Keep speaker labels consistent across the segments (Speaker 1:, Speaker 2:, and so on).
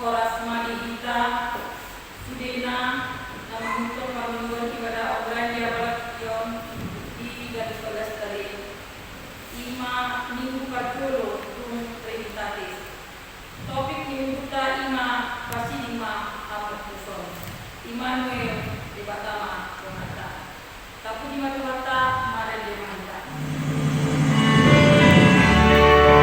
Speaker 1: Horas Madihita Sudena nama untuk memenuhi ibadah Obranja Balakyon di garis bagas tadi Ima Minggu 40 Rum Trinitatis topik minggu ta Ima Pasilima Apa Kuson Immanuel di Batama Donata tapi di Matuhata Maren di Manta.
Speaker 2: Thank you.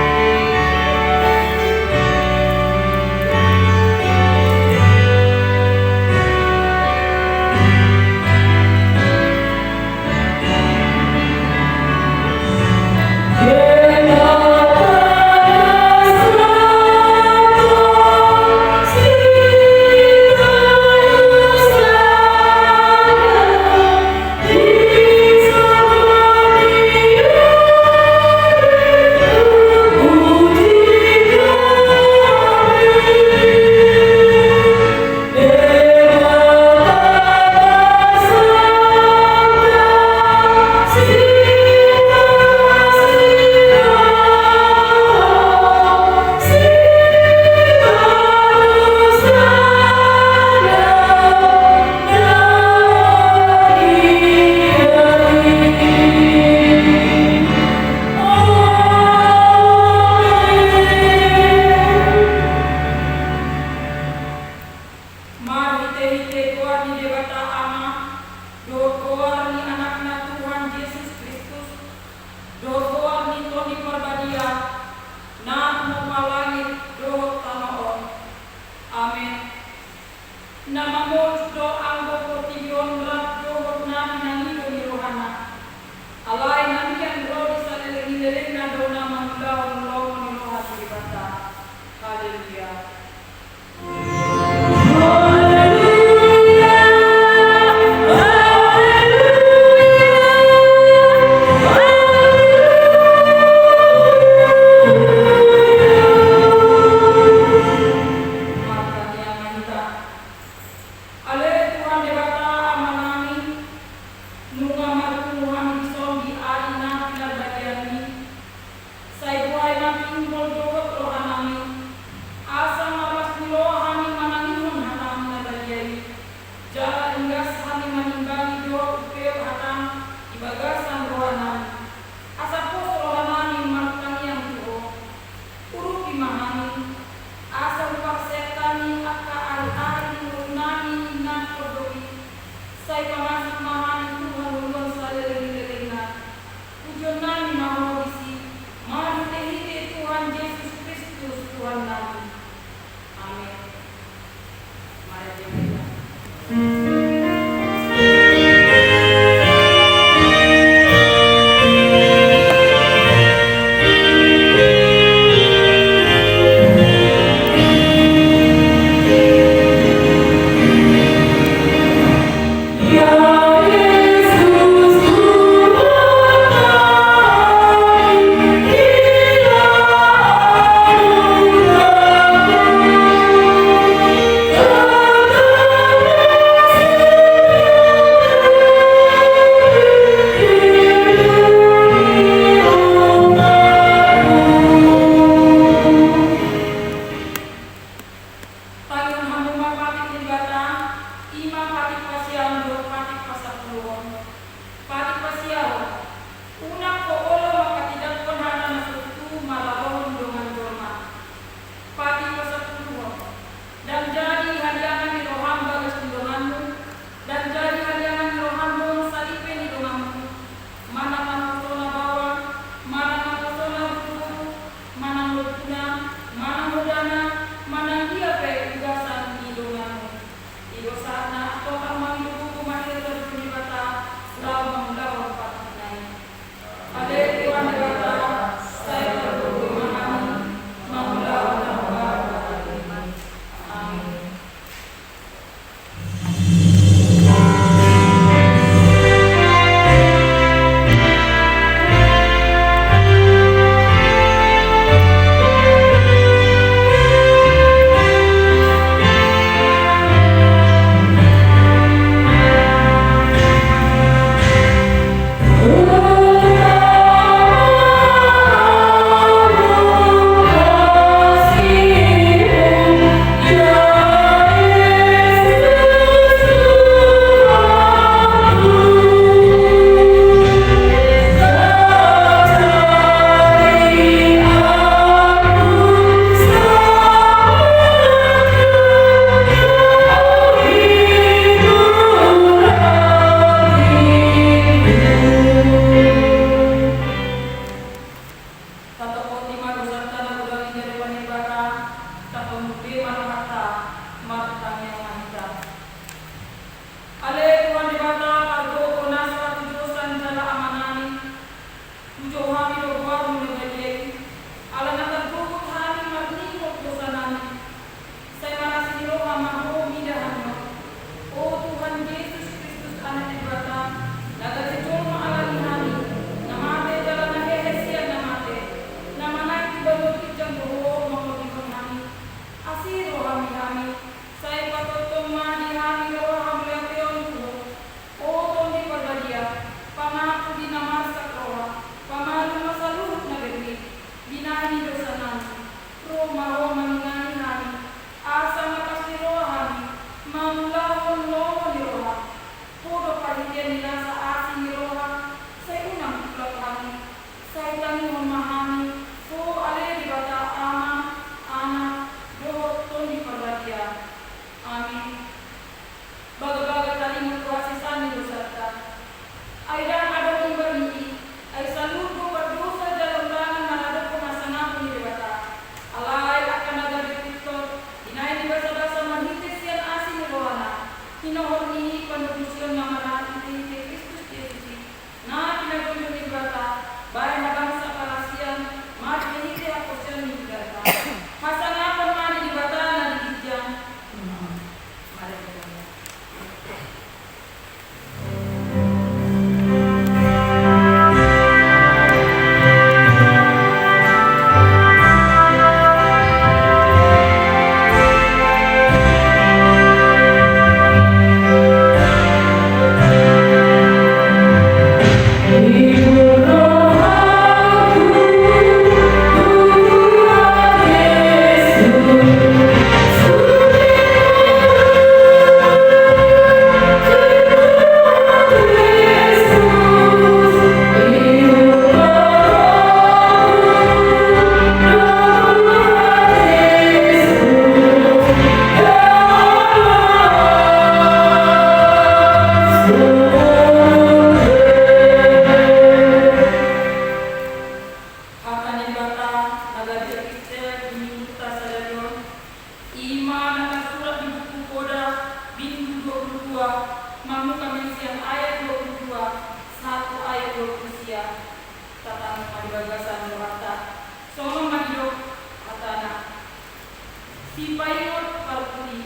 Speaker 1: si paingot parpuli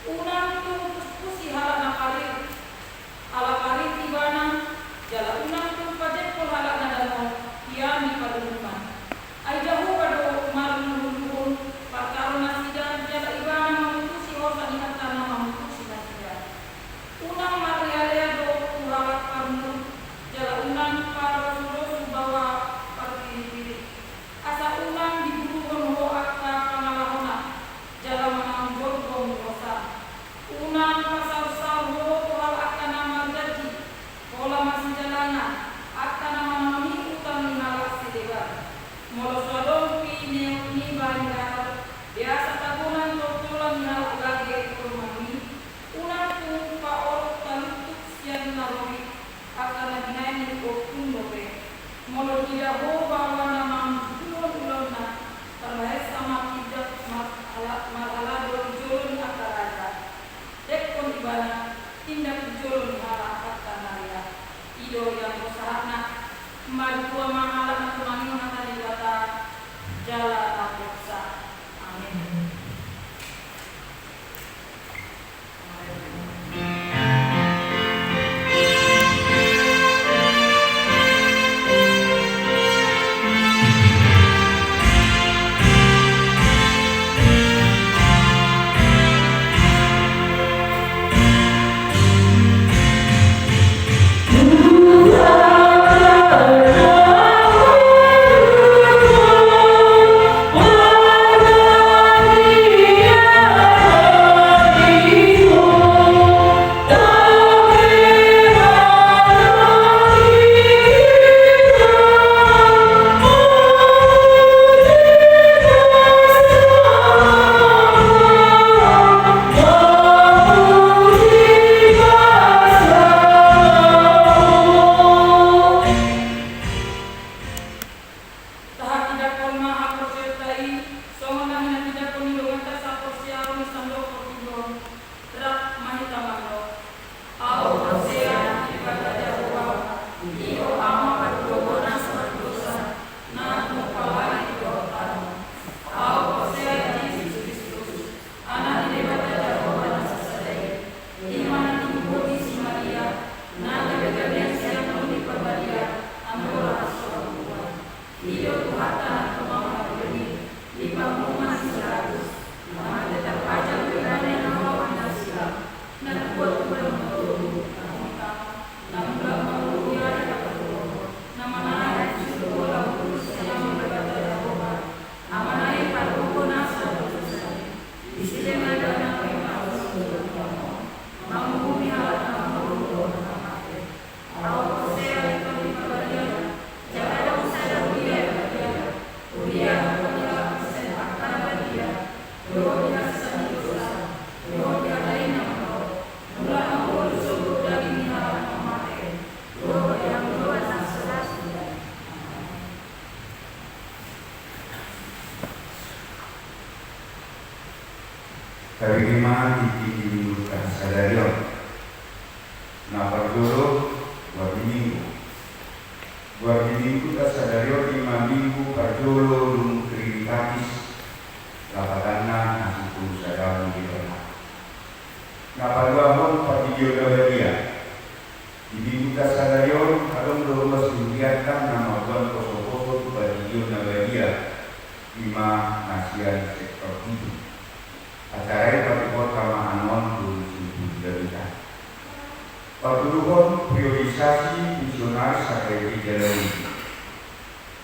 Speaker 1: unang tung puspusi hala nakalir ala karir tibana jala unang tung pajekol hala nadano iami padumukan ay jahu kado marululun parkaruna sidan jala ibana mamutusi hosa ihatana mamutusi nasidan unang materialya do kurawat parmur jala unang para sudo bawa parpiri-piri asa unang diburuhon ho akta pangalahona jala manang gorgong rosa unang pasar-sar ho kural akta nama gaji pola masih jalana akta nama nami utang nihalak sidebar molo sodong pi ni bandar biasa tabunan totolan nihalak lagi ekonomi unang tung paor talutuk sian narobi akta nabinain ni okun lobe molo tidak ho bawa nama ulon-ulonna terbaik sama tidak masalah do jolon akta raja dek kon ibana tindak jolon hala akta naria ido yang bosahana madua mahala na tumangi mata dibata jala tapoksa amin.
Speaker 2: Terima di sadarion. Napar dulu buat minggu tak sadarion 5 minggu parjolo lung trinitatis lapatana nasiku sadang di tengah. Napar dua parjolo dabadia. Di minggu tak sadarion alung lomba suntiatan nama buat koso-koso parjolo dabadia 5 nasian sektor hidup. Acara pada kota Mahanon 2023. Pertuduhan priorisasi misionaris AKRI Jalan.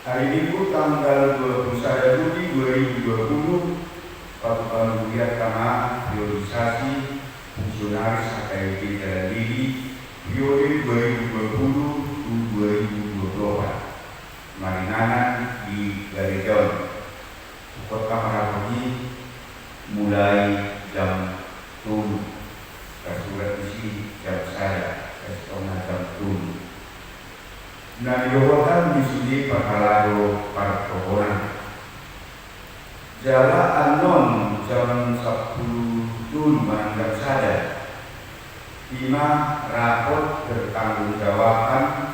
Speaker 2: Hari Minggu tanggal 21 Juli 2020, Patukan Mulia Kama priorisasi misionaris AKRI Jalan Diri periode 2020-2024. Marinanan di Garidon, Kota Marapogi. Mulai jam 7 kasurat isi jam saya setengah jam 7 dan dilakukan di sini Pakalado Partohonan Jala Anon jam 10 menanggap sadar 5 rapor bertanggungjawabkan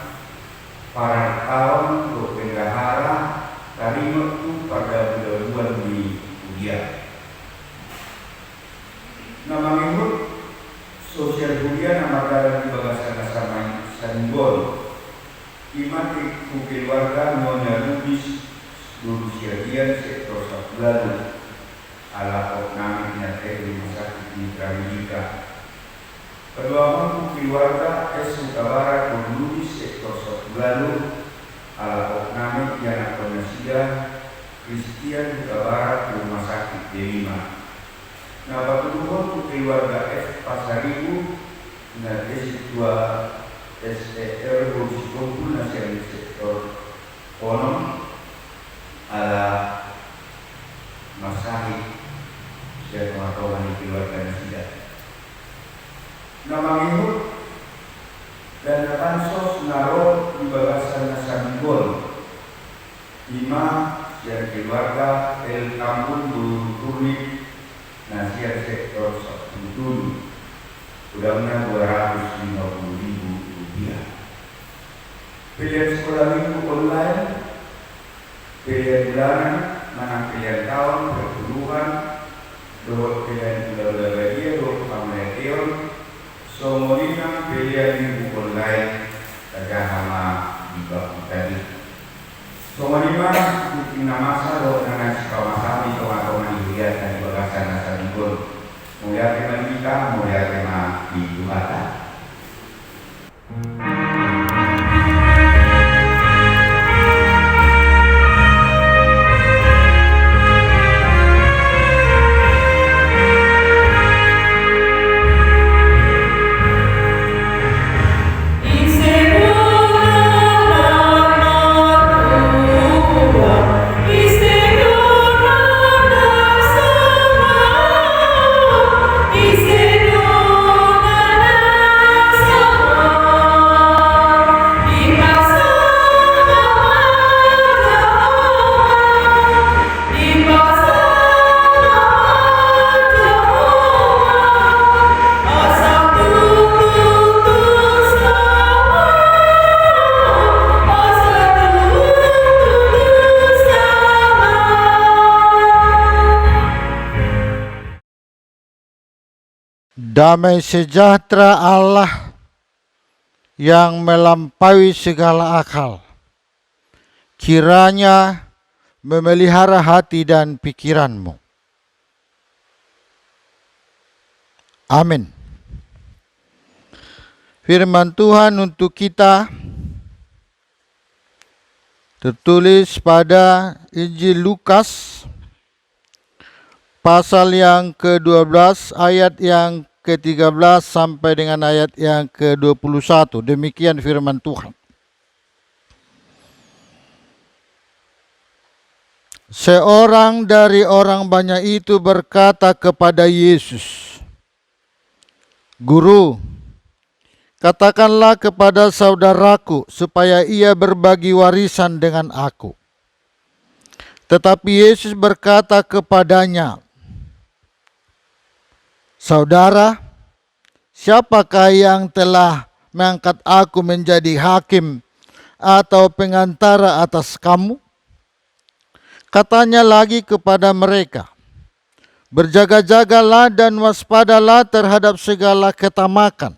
Speaker 2: para tahun untuk bendahara dari waktu pada bulan di Udia Sosial kuliah nama dalam di bagasan sama sanggol. Imati ku keluarga Nyonya Lubis lulus jadian sektor Sablalu ala oknamnya rumah sakit di Amerika. Kedua ku keluarga Suka Barat Lubis sektor Sablalu ala oknamnya Konesia Kristian Suka Barat rumah sakit D5. Nah, batuhun ku keluarga F Pasaribu na S2 SER Bukit Nasihat sektor Konon ala Masahid saya pengetahuan keluarga Nasihat. Nama Mihut dan Tansos Naro di bagasan Nasanggol 5 yang keluarga El Kampung Bulutulik Nasihat sektor Sabtudun udangnya Rp250.000. Pilihan sekolah minggu online, pilihan bulanan, mana pilihan tahun, perpuluhan, dua pilihan bulan bahagia, dua pamletion, somolina pilihan minggu online, tagahama di bawah tadi. Somalima bikin masa do nana kawasan di kawasan dilihat dari bagasan asal digol. Mulia tema kita, mulia tema di Jumat.
Speaker 3: Damai sejahtera Allah yang melampaui segala akal, kiranya memelihara hati dan pikiranmu. Amin. Firman Tuhan untuk kita tertulis pada Injil Lukas pasal yang ke-12 ayat yang ke-13 sampai dengan ayat yang ke-21. Demikian firman Tuhan. Seorang dari orang banyak itu berkata kepada Yesus, "Guru, katakanlah kepada saudaraku supaya ia berbagi warisan dengan aku." Tetapi Yesus berkata kepadanya, "Saudara, siapakah yang telah mengangkat aku menjadi hakim atau pengantara atas kamu?" Katanya lagi kepada mereka, "Berjaga-jagalah dan waspadalah terhadap segala ketamakan.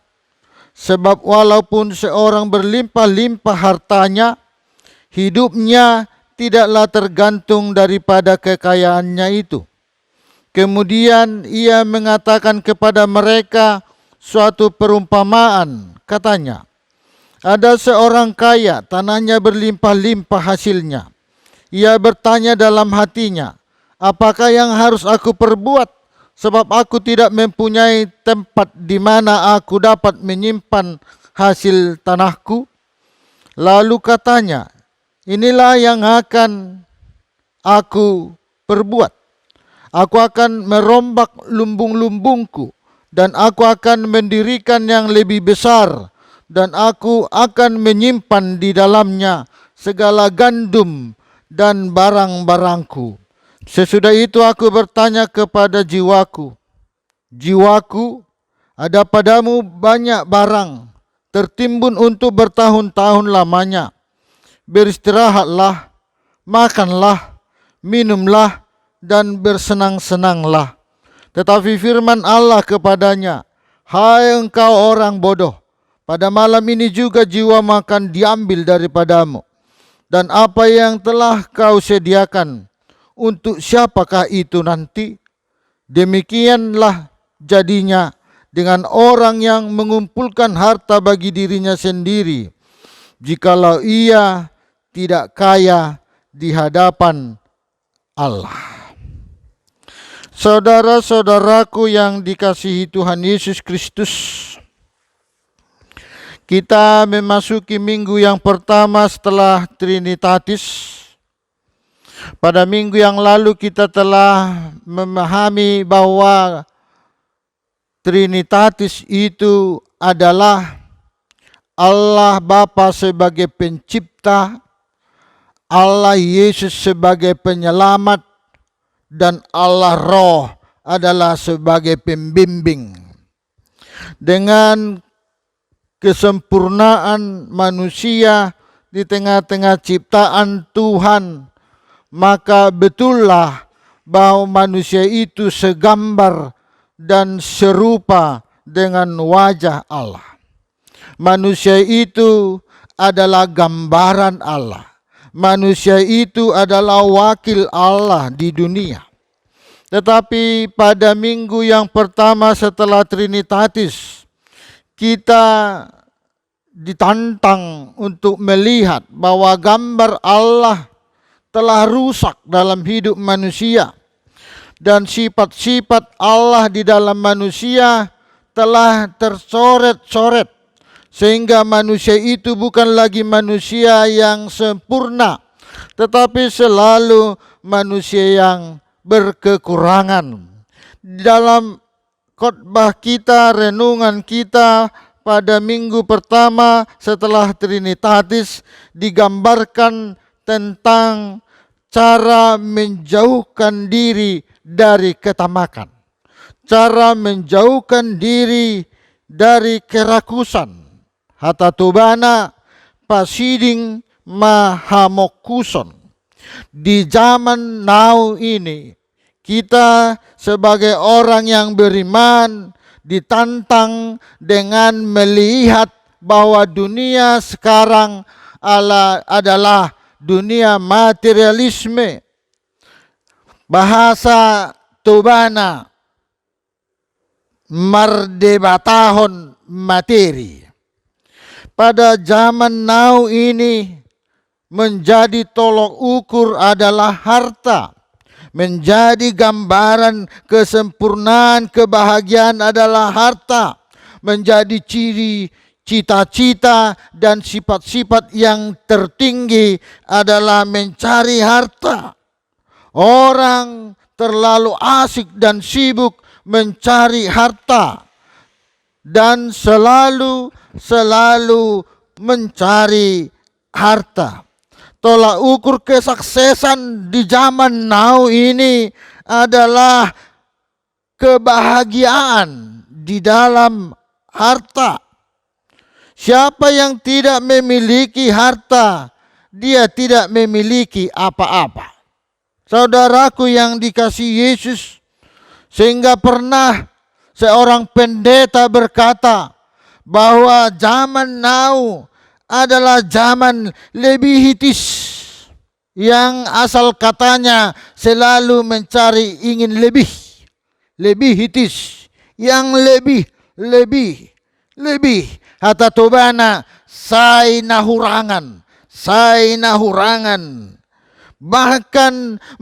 Speaker 3: Sebab walaupun seorang berlimpah-limpah hartanya, hidupnya tidaklah tergantung daripada kekayaannya itu." Kemudian ia mengatakan kepada mereka suatu perumpamaan. Katanya, "Ada seorang kaya, tanahnya berlimpah-limpah hasilnya. Ia bertanya dalam hatinya, 'Apakah yang harus aku perbuat? Sebab aku tidak mempunyai tempat di mana aku dapat menyimpan hasil tanahku.' Lalu katanya, 'Inilah yang akan aku perbuat. Aku akan merombak lumbung-lumbungku, dan aku akan mendirikan yang lebih besar, dan aku akan menyimpan di dalamnya segala gandum dan barang-barangku. Sesudah itu aku bertanya kepada jiwaku, 'Jiwaku, ada padamu banyak barang, tertimbun untuk bertahun-tahun lamanya. Beristirahatlah, makanlah, minumlah, dan bersenang-senanglah.' Tetapi firman Allah kepadanya, Hai engkau orang bodoh, pada malam ini juga jiwamu akan diambil daripadamu. Dan apa yang telah kau sediakan, untuk siapakah itu nanti? Demikianlah jadinya dengan orang yang mengumpulkan harta bagi dirinya sendiri, jikalau ia tidak kaya di hadapan Allah. Saudara-saudaraku yang dikasihi Tuhan Yesus Kristus, kita memasuki minggu yang pertama setelah Trinitatis. Pada minggu yang lalu kita telah memahami bahwa Trinitatis itu adalah Allah Bapa sebagai pencipta, Allah Yesus sebagai penyelamat, dan Allah Roh adalah sebagai pembimbing. Dengan kesempurnaan manusia di tengah-tengah ciptaan Tuhan, maka betullah bahwa manusia itu segambar dan serupa dengan wajah Allah. Manusia itu adalah gambaran Allah. Manusia itu adalah wakil Allah di dunia. Tetapi pada minggu yang pertama setelah Trinitatis, kita ditantang untuk melihat bahwa gambar Allah telah rusak dalam hidup manusia. Dan sifat-sifat Allah di dalam manusia telah tercoret-coret. Sehingga manusia itu bukan lagi manusia yang sempurna, tetapi selalu manusia yang berkekurangan. Dalam khotbah kita, renungan kita pada minggu pertama setelah Trinitatis digambarkan tentang cara menjauhkan diri dari ketamakan, cara menjauhkan diri dari kerakusan. Hatatubana pasiding mahamokuson. Di zaman now ini, kita sebagai orang yang beriman ditantang dengan melihat bahwa dunia sekarang adalah dunia materialisme. Bahasa Tubana, mardebatahon materi. Pada zaman now ini, menjadi tolok ukur adalah harta. Menjadi gambaran kesempurnaan kebahagiaan adalah harta. Menjadi ciri cita-cita dan sifat-sifat yang tertinggi adalah mencari harta. Orang terlalu asik dan sibuk mencari harta. Dan selalu mencari harta. Tolak ukur kesuksesan di zaman now ini adalah kebahagiaan di dalam harta. Siapa yang tidak memiliki harta, dia tidak memiliki apa-apa. Saudaraku yang dikasihi Yesus, sehingga pernah seorang pendeta berkata bahwa zaman now adalah zaman lebihitis, yang asal katanya selalu mencari ingin lebih. Lebihitis, yang lebih. Hatatubana, say nahurangan. Bahkan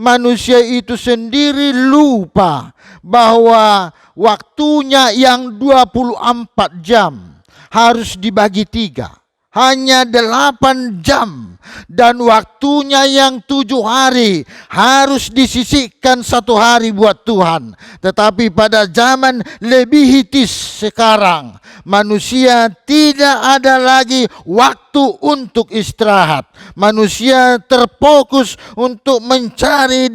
Speaker 3: manusia itu sendiri lupa bahwa waktunya yang 24 jam harus dibagi 3. Hanya 8 jam. Dan waktunya yang 7 hari harus disisihkan 1 hari buat Tuhan. Tetapi pada zaman lebihitis sekarang, manusia tidak ada lagi waktu untuk istirahat. Manusia terfokus untuk mencari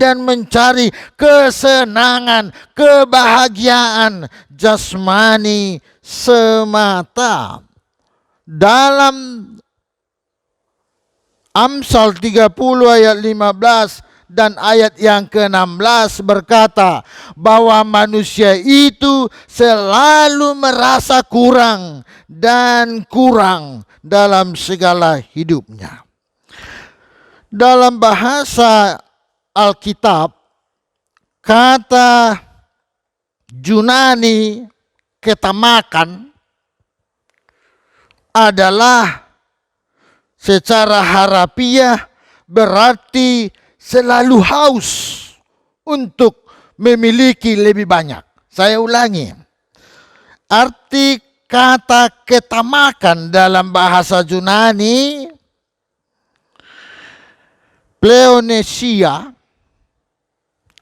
Speaker 3: kesenangan, kebahagiaan jasmani semata. Dalam Amsal 30 ayat 15 dan ayat yang ke-16 berkata bahwa manusia itu selalu merasa kurang dan kurang dalam segala hidupnya. Dalam bahasa Alkitab, kata Yunani ketamakan adalah secara harafiah berarti selalu haus untuk memiliki lebih banyak. Saya ulangi. Arti kata ketamakan dalam bahasa Yunani, pleonesia,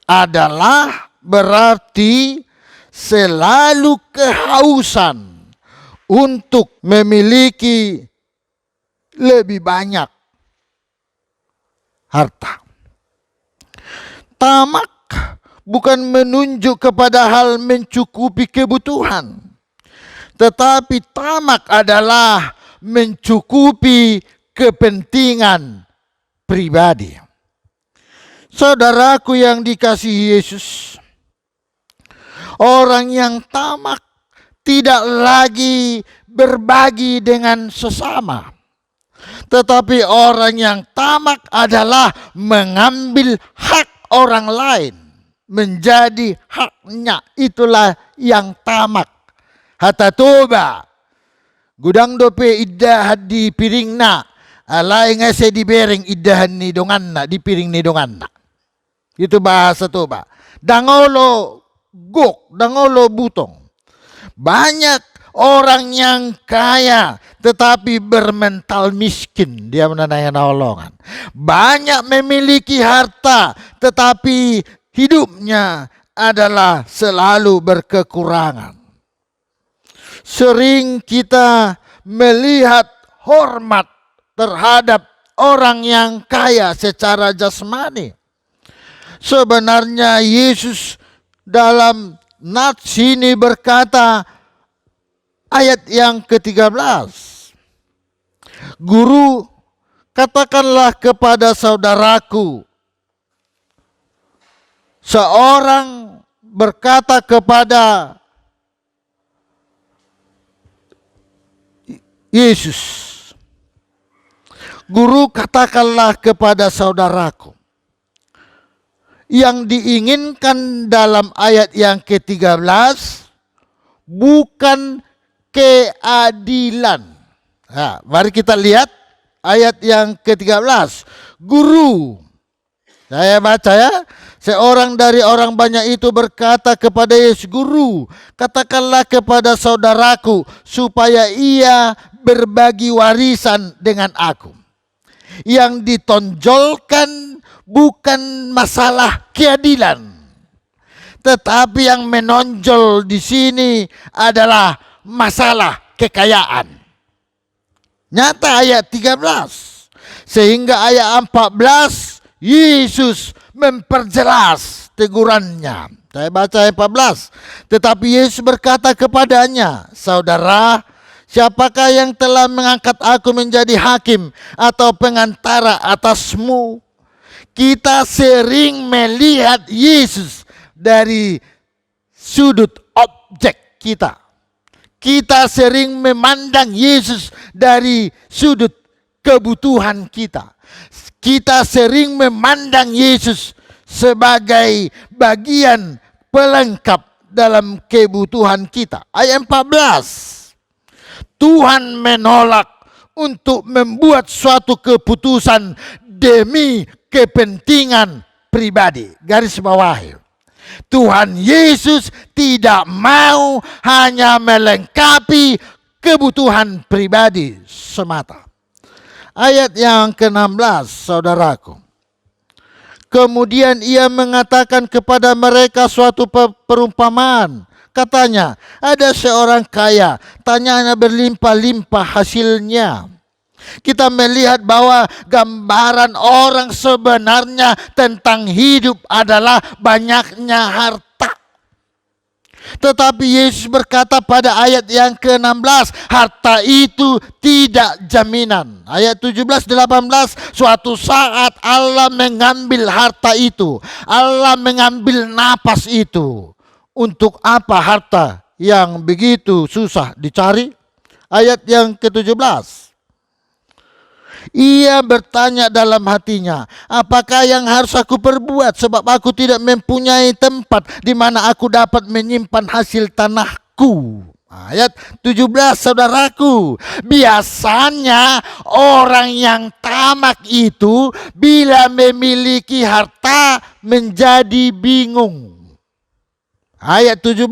Speaker 3: adalah berarti selalu kehausan untuk memiliki lebih banyak harta. Tamak bukan menunjuk kepada hal mencukupi kebutuhan, tetapi tamak adalah mencukupi kepentingan pribadi. Saudaraku yang dikasihi Yesus, orang yang tamak tidak lagi berbagi dengan sesama, tetapi orang yang tamak adalah mengambil hak orang lain menjadi haknya. Itulah yang tamak. Hatta toba gudang dope iddah di piringna alai ngase di bereng iddahan ni donganna di piring ni donganna. Itu bahasa toba. Dangolo gok, dangolo butong. Banyak orang yang kaya tetapi bermental miskin, dia menanaya nolongan. Banyak memiliki harta tetapi hidupnya adalah selalu berkekurangan. Sering kita melihat hormat terhadap orang yang kaya secara jasmani. Sebenarnya Yesus dalam nats ini berkata, ayat yang ke-13, Guru, katakanlah kepada saudaraku. Seorang berkata kepada Yesus, Guru, katakanlah kepada saudaraku. Yang diinginkan dalam ayat yang ke-13 bukan keadilan. Nah, mari kita lihat ayat yang ke-13. Guru, saya baca ya. Seorang dari orang banyak itu berkata kepada Yesus, Guru, katakanlah kepada saudaraku supaya ia berbagi warisan dengan aku. Yang ditonjolkan bukan masalah keadilan, tetapi yang menonjol di sini adalah masalah kekayaan. Nyata ayat 13. Sehingga ayat 14 Yesus memperjelas tegurannya. Saya baca ayat 14. Tetapi Yesus berkata kepadanya, Saudara, siapakah yang telah mengangkat aku menjadi hakim atau pengantara atasmu? Kita sering melihat Yesus dari sudut objek kita. Kita sering memandang Yesus dari sudut kebutuhan kita. Kita sering memandang Yesus sebagai bagian pelengkap dalam kebutuhan kita. Ayat 14. Tuhan menolak untuk membuat suatu keputusan demi kepentingan pribadi. Garis bawahi. Tuhan Yesus tidak mau hanya melengkapi kebutuhan pribadi semata. Ayat yang ke-16, saudaraku. Kemudian ia mengatakan kepada mereka suatu perumpamaan. Katanya, ada seorang kaya, tanyanya berlimpah-limpah hasilnya. Kita melihat bahwa gambaran orang sebenarnya tentang hidup adalah banyaknya harta. Tetapi Yesus berkata pada ayat yang ke-16, harta itu tidak jaminan. Ayat 17-18, suatu saat Allah mengambil harta itu. Allah mengambil napas itu. Untuk apa harta yang begitu susah dicari? Ayat yang ke-17. Ia bertanya dalam hatinya, apakah yang harus aku perbuat sebab aku tidak mempunyai tempat di mana aku dapat menyimpan hasil tanahku. Ayat 17, saudaraku, biasanya orang yang tamak itu bila memiliki harta menjadi bingung. Ayat 17,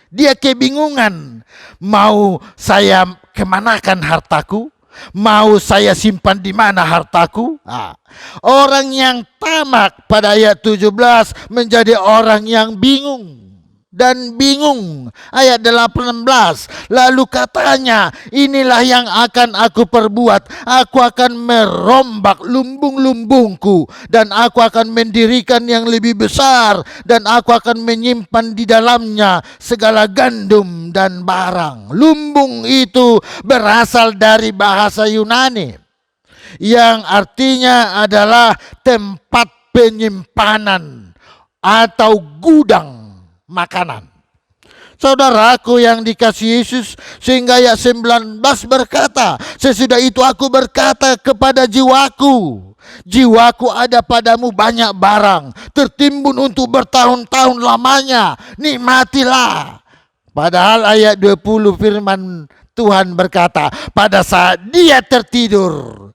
Speaker 3: dia kebingungan, mau saya kemanakan hartaku? Mau saya simpan di mana hartaku? Orang yang tamak pada ayat 17 menjadi orang yang bingung. Dan bingung. Ayat 18. Lalu katanya, inilah yang akan aku perbuat. Aku akan merombak lumbung-lumbungku. Dan aku akan mendirikan yang lebih besar. Dan aku akan menyimpan di dalamnya segala gandum dan barang. Lumbung itu berasal dari bahasa Yunani, yang artinya adalah tempat penyimpanan atau gudang makanan. Saudaraku yang dikasihi Yesus, sehingga ayat 19 berkata, sesudah itu aku berkata kepada jiwaku, jiwaku ada padamu banyak barang, tertimbun untuk bertahun-tahun lamanya, nikmatilah. Padahal ayat 20 firman Tuhan berkata, pada saat dia tertidur,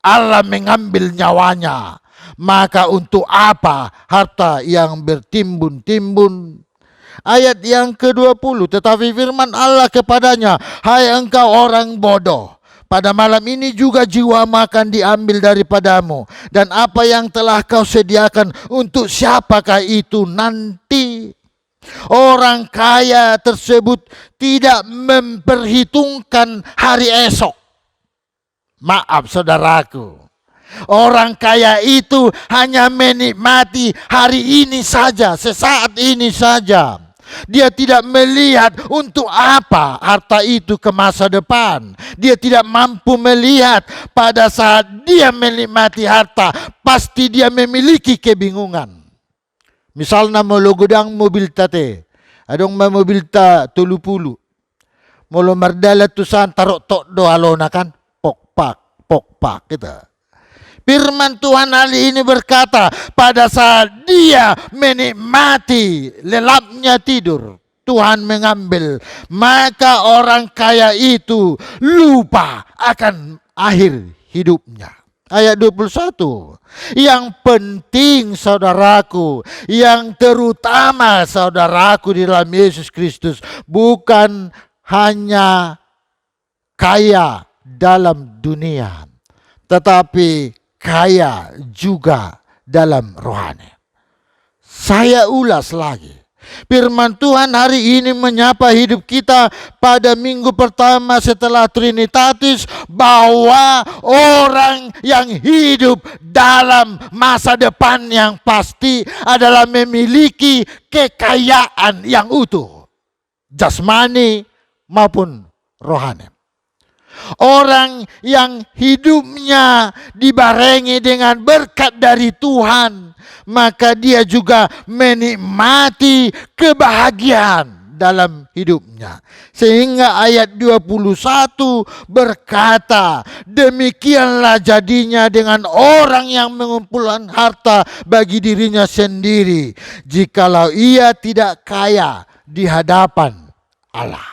Speaker 3: Allah mengambil nyawanya. Maka untuk apa harta yang bertimbun-timbun? Ayat yang ke-20, tetapi firman Allah kepadanya, hai engkau orang bodoh, pada malam ini juga jiwamu akan diambil daripadamu, dan apa yang telah kau sediakan untuk siapakah itu nanti? Orang kaya tersebut tidak memperhitungkan hari esok. Maaf saudaraku, orang kaya itu hanya menikmati hari ini saja, sesaat ini saja. Dia tidak melihat untuk apa harta itu ke masa depan. Dia tidak mampu melihat pada saat dia menikmati harta, pasti dia memiliki kebingungan. Misalnya molo gudang mobil tate, adong mobil ta 30. Molo mardala tusan tarok tok do alona kan, pokpak kita. Firman Tuhan hari ini berkata, pada saat dia menikmati lelapnya tidur, Tuhan mengambil. Maka orang kaya itu lupa akan akhir hidupnya. Ayat 21. Yang penting saudaraku, yang terutama saudaraku di dalam Yesus Kristus, bukan hanya kaya dalam dunia, tetapi kaya juga dalam rohani. Saya ulas lagi. Firman Tuhan hari ini menyapa hidup kita pada minggu pertama setelah Trinitatis, bahwa orang yang hidup dalam masa depan yang pasti adalah memiliki kekayaan yang utuh, jasmani maupun rohani. Orang yang hidupnya dibarengi dengan berkat dari Tuhan, maka dia juga menikmati kebahagiaan dalam hidupnya. Sehingga ayat 21 berkata, demikianlah jadinya dengan orang yang mengumpulkan harta bagi dirinya sendiri, jikalau ia tidak kaya di hadapan Allah.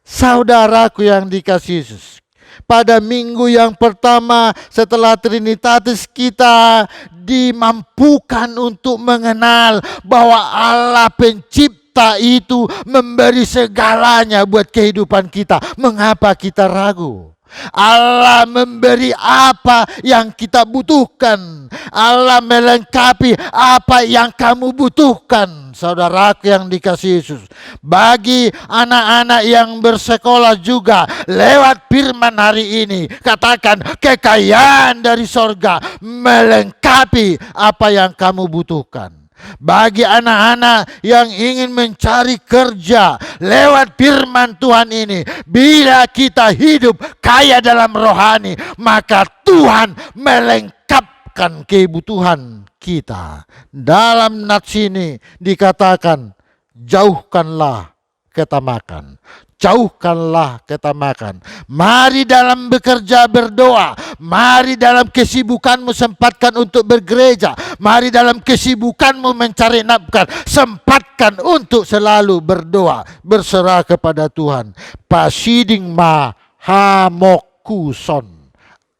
Speaker 3: Saudaraku yang dikasihi Yesus, pada minggu yang pertama setelah Trinitatis kita dimampukan untuk mengenal bahwa Allah pencipta itu memberi segalanya buat kehidupan kita. Mengapa kita ragu? Allah memberi apa yang kita butuhkan. Allah melengkapi apa yang kamu butuhkan. Saudaraku yang dikasihi Yesus, bagi anak-anak yang bersekolah juga, lewat firman hari ini, katakan kekayaan dari sorga melengkapi apa yang kamu butuhkan. Bagi anak-anak yang ingin mencari kerja lewat firman Tuhan ini, bila kita hidup kaya dalam rohani, maka Tuhan melengkapkan kebutuhan kita. Dalam nats ini dikatakan, jauhkanlah ketamakan. Jauhkanlah ketamakan. Mari dalam bekerja berdoa. Mari dalam kesibukanmu sempatkan untuk bergereja. Mari dalam kesibukanmu mencari nafkah, sempatkan untuk selalu berdoa. Berserah kepada Tuhan. Pasiding ma hamokuson.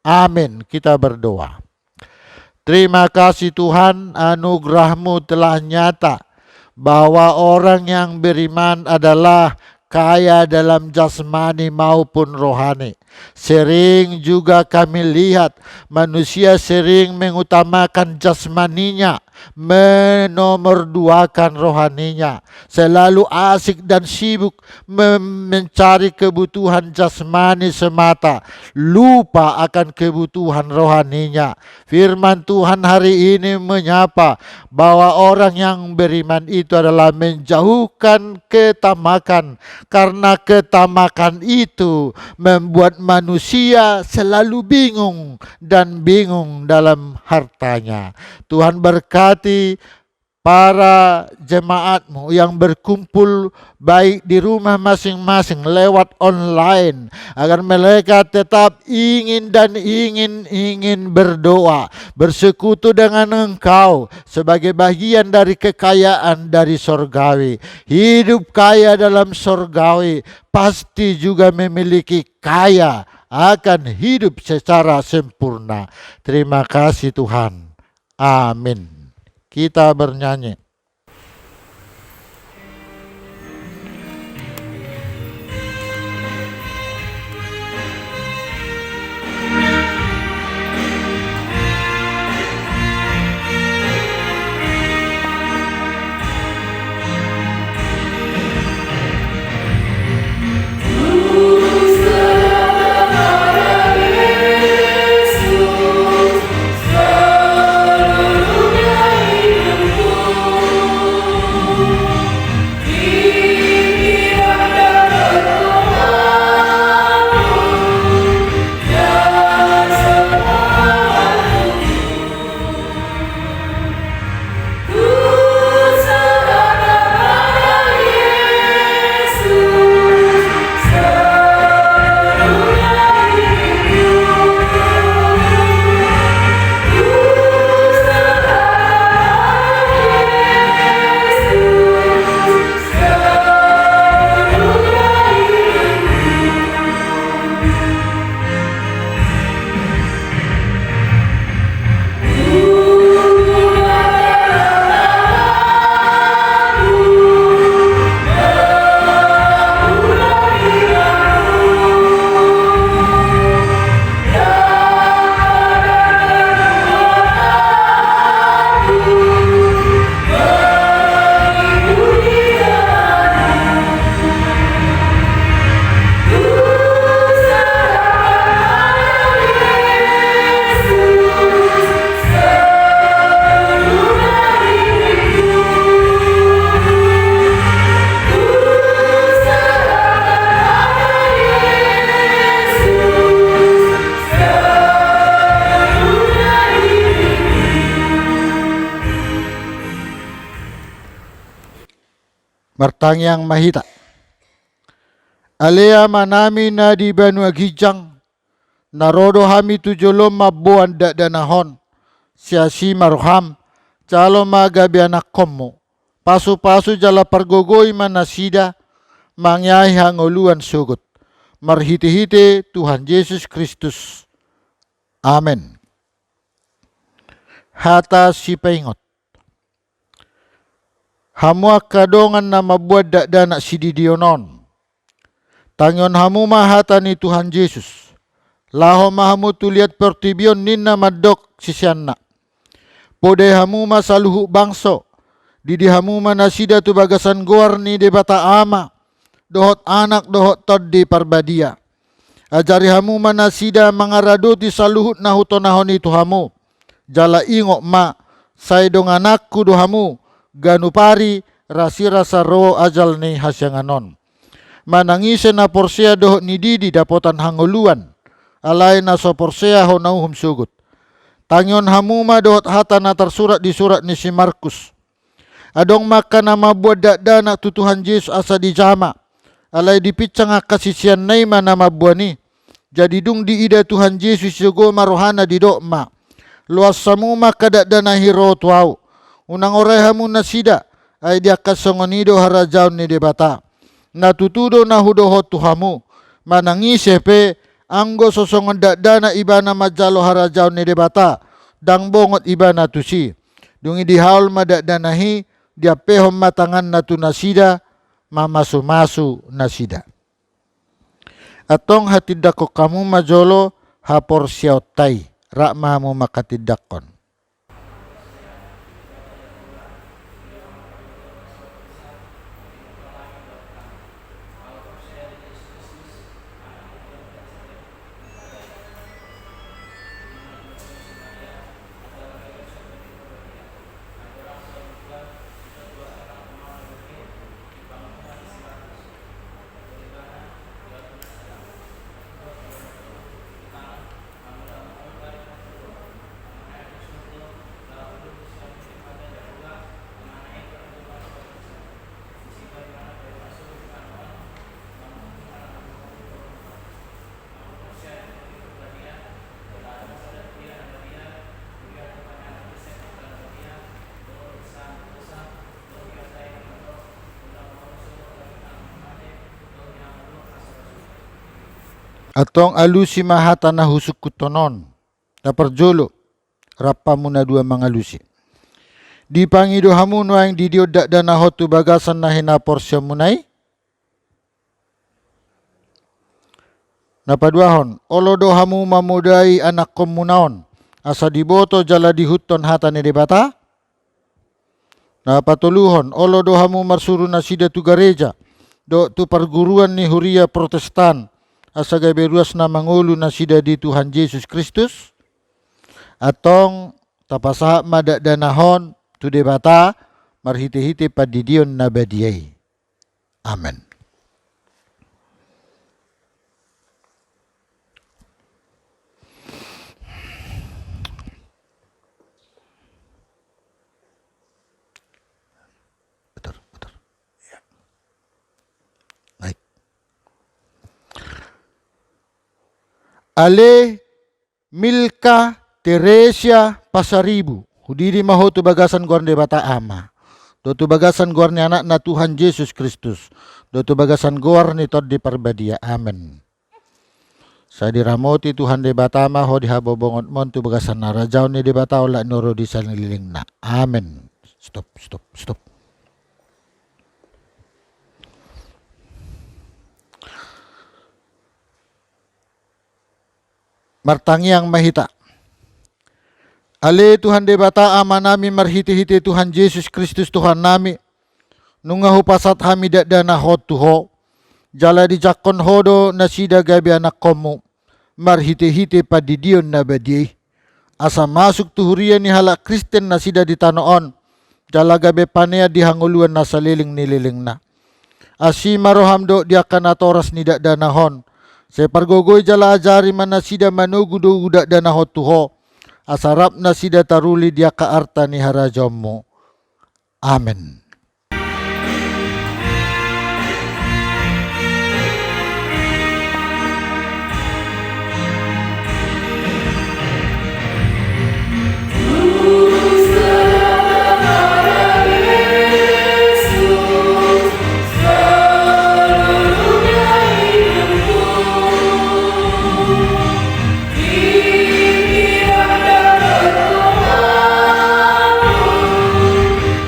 Speaker 3: Amin. Kita berdoa. Terima kasih Tuhan, anugerah-Mu telah nyata bahwa orang yang beriman adalah kaya dalam jasmani maupun rohani. Sering juga kami lihat manusia sering mengutamakan jasmaninya, menomorduakan rohaninya. Selalu asik dan sibuk mencari kebutuhan jasmani semata, lupa akan kebutuhan rohaninya. Firman Tuhan hari ini menyapa bahwa orang yang beriman itu adalah menjauhkan ketamakan, karena ketamakan itu membuat manusia selalu bingung dan bingung dalam hartanya. Tuhan berkati para jemaat-Mu yang berkumpul baik di rumah masing-masing lewat online, agar mereka tetap ingin berdoa, bersekutu dengan Engkau sebagai bagian dari kekayaan dari sorgawi. Hidup kaya dalam sorgawi pasti juga memiliki kaya akan hidup secara sempurna. Terima kasih Tuhan. Amin. Kita bernyanyi. Martangyang mahita. Alea manami na di banu agijang. Narodo hami tujolom mabuan danahon. Siasi maruham. Calo magabi anak komo. Pasu-pasu jala pargogoy manasida. Mangyay hanguluan sugot. Marhiti-hiti Tuhan Yesus Kristus. Amen. Hata si paingot. Hamu kadongan na mabuat dana si didionon. Tangyon hamu mahata ni Tuhan Yesus. Laho mahamu tuliat pertibion ninna madok sisianna. Pode hamu masaluhu bangso. Didi hamu manasida tu bagasan goar ni debata ama. Dohot anak dohot tod di parbadia. Ajari hamu manasida mangaradoti saluhut na hutonahon itu hamu. Jala ingok ma. Saidong anakku do hamu. ganupari rasira sa ro ajal ni hasyanganon. Manangise na porsea doh ni didi dapotan hanguluan, alay na so porsea ho nauhum sugut. Tangyon hamuma dohot hata na tersurat di surat ni si Markus. Adong maka nama buat dana tu Tuhan Yesus asa di jama. Alay dipicang kasisian naima nama buat ni. Jadi dung di ida Tuhan Yesus yogo marohana di dokma. Luas samuma kadak dana hiro tuau. Unang orehamu nasida. Ay dia kasongonido harajaun ni debata. Natutudo na hudoho tuhamu. Manangise pe anggo sosongon dana ibana majalo harajaun ni debata. Dang bongot ibana tusi. Dungi dihaul madadanahi. Dia pehom matangan natu nasida, mamasu-masu nasida. Atong hatidako kamu majolo hapor siautai, rakmamu makatidakon. Atong alusi mahata na husuk kutonon. Na perjolo. Rapa muna dua mangalusi. Di pangido hamuno ang didiodak dan nahotu bagasan na hinapor siya munay. Napaduahon. Olodo hamu mamudai anak komunaon. Asa diboto jala dihuton hata ni debata. Napatuluhon. Olodo hamu marsuru na sida tu gereja. Do tu perguruan ni huria protestan. Asa gaberuas na mangulu na sida di Tuhan Yesus Kristus. Atong tapasaha madadanahon tu debata marhiti-hiti padidion na badiyay. Amen. Betul. Ya. Baik. Ale Milka Teresia Pasaribu. Hudiri mahotu bagasan gorne bata ama. Dotu bagasan gorne anak na Tuhan Yesus Kristus. Dotu bagasan gorne tod di parbadia. Amen. Sa diramoti Tuhan de bata ama ho dihabobongot mon tu bagasan na rajaw ni de bata ola nuro di salililing na. Amen. Stop. Martangiang mahita. Ale Tuhan de bata ama nami marhiti-hiti Tuhan Yesus Kristus Tuhan nami. Nungahu pasat hami dana hot tuho. Jala di jakon hodo nasida gabi anak komu. Marhiti-hiti padidion na badi. Asa masuk tuhurian ni halak Kristen nasida di tanoon. Jala gabi panea di hanguluan na saliling nililing na. Asi marohamdo di akan atoras ni danahon. Se pargogoy jala ajari mana sida manugudo udak dana hotuho. Asarap na sida taruli dia kaarta ni harajamu. Amen.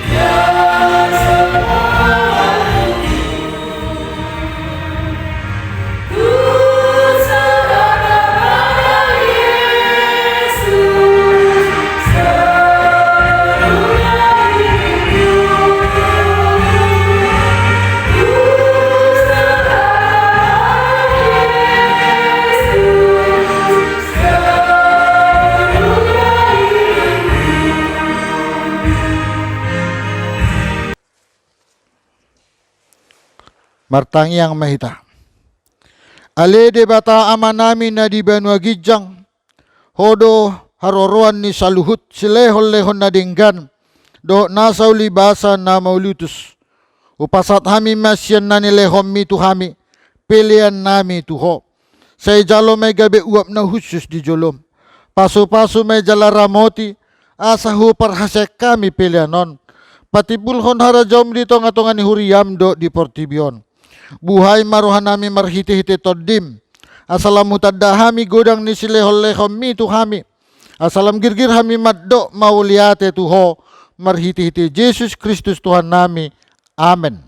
Speaker 4: Yeah.
Speaker 3: martang yang mahita. Ale de bata amanami na di banwa gijang, hodo haroroan ni saluhut silehon-lehon na dinggan, do nasaw libasa na maulutus. Upasat hami masyan na nilehom mi tu hami, pilihan nami tuho. Say jalo may gabi uap na husus di jolom. Pasu-pasu may jala ramoti, asahu parhasek kami pilihanon. Patibulhon harajom dito nga tonga ni huriyam do di portibion. Buhay maruhan nami marhiti-hiti toddim. Asalam mutadda hami godang ni silehol-lehom mi tu hami. Asalam girgir hami maddo mauliate tuho marhiti-hiti Jesus Kristus Tuhan nami. Amen.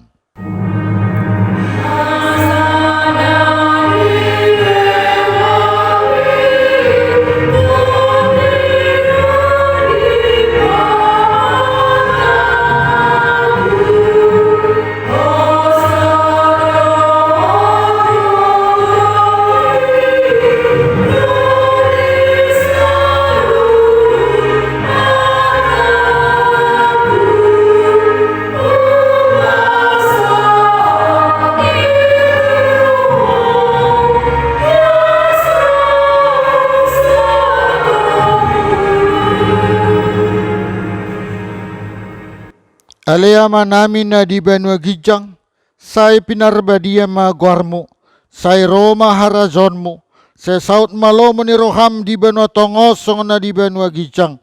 Speaker 3: Aleyama namin na di banwa gijang, say pinarbadia magwarmo, say Roma harazonmo, say saut malomo ni roham di banwa tongosong na di banwa gijang,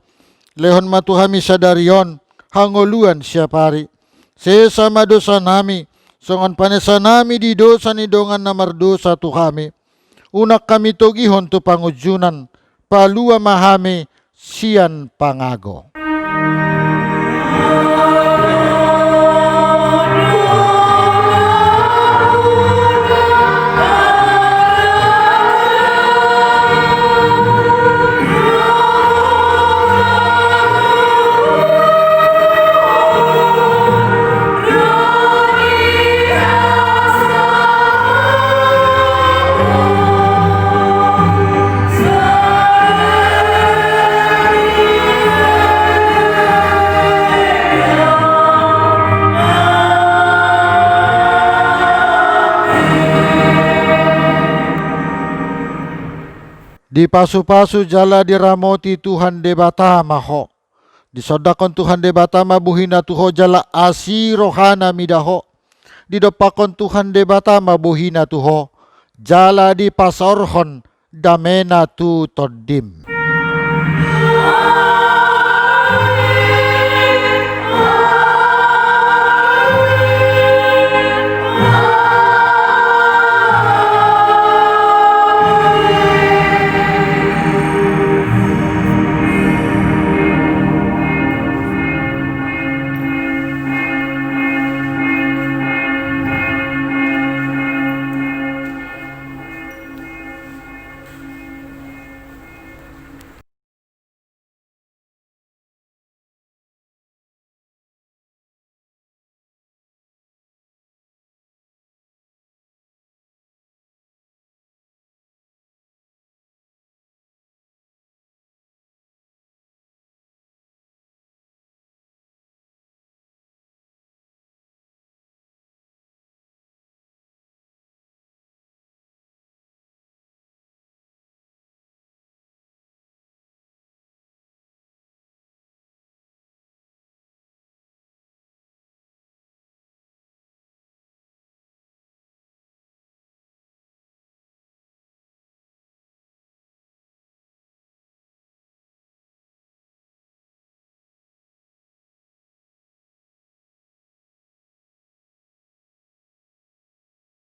Speaker 3: lehon matuhami sadarion, hangoluan siya pari. Say sama dosa nami, songon panesa nami di dosa ni dongan na mardosa tuhami. Unak kami togihon tu pangujunan, palua mahami siyan pangago. Di pasu-pasu jala diramoti Tuhan debata maho. Disodakon Tuhan debata mabuhina tuho jala asi rohana midaho. Didopakon Tuhan debata mabuhina tuho jala di pasorhon damena tu toddim.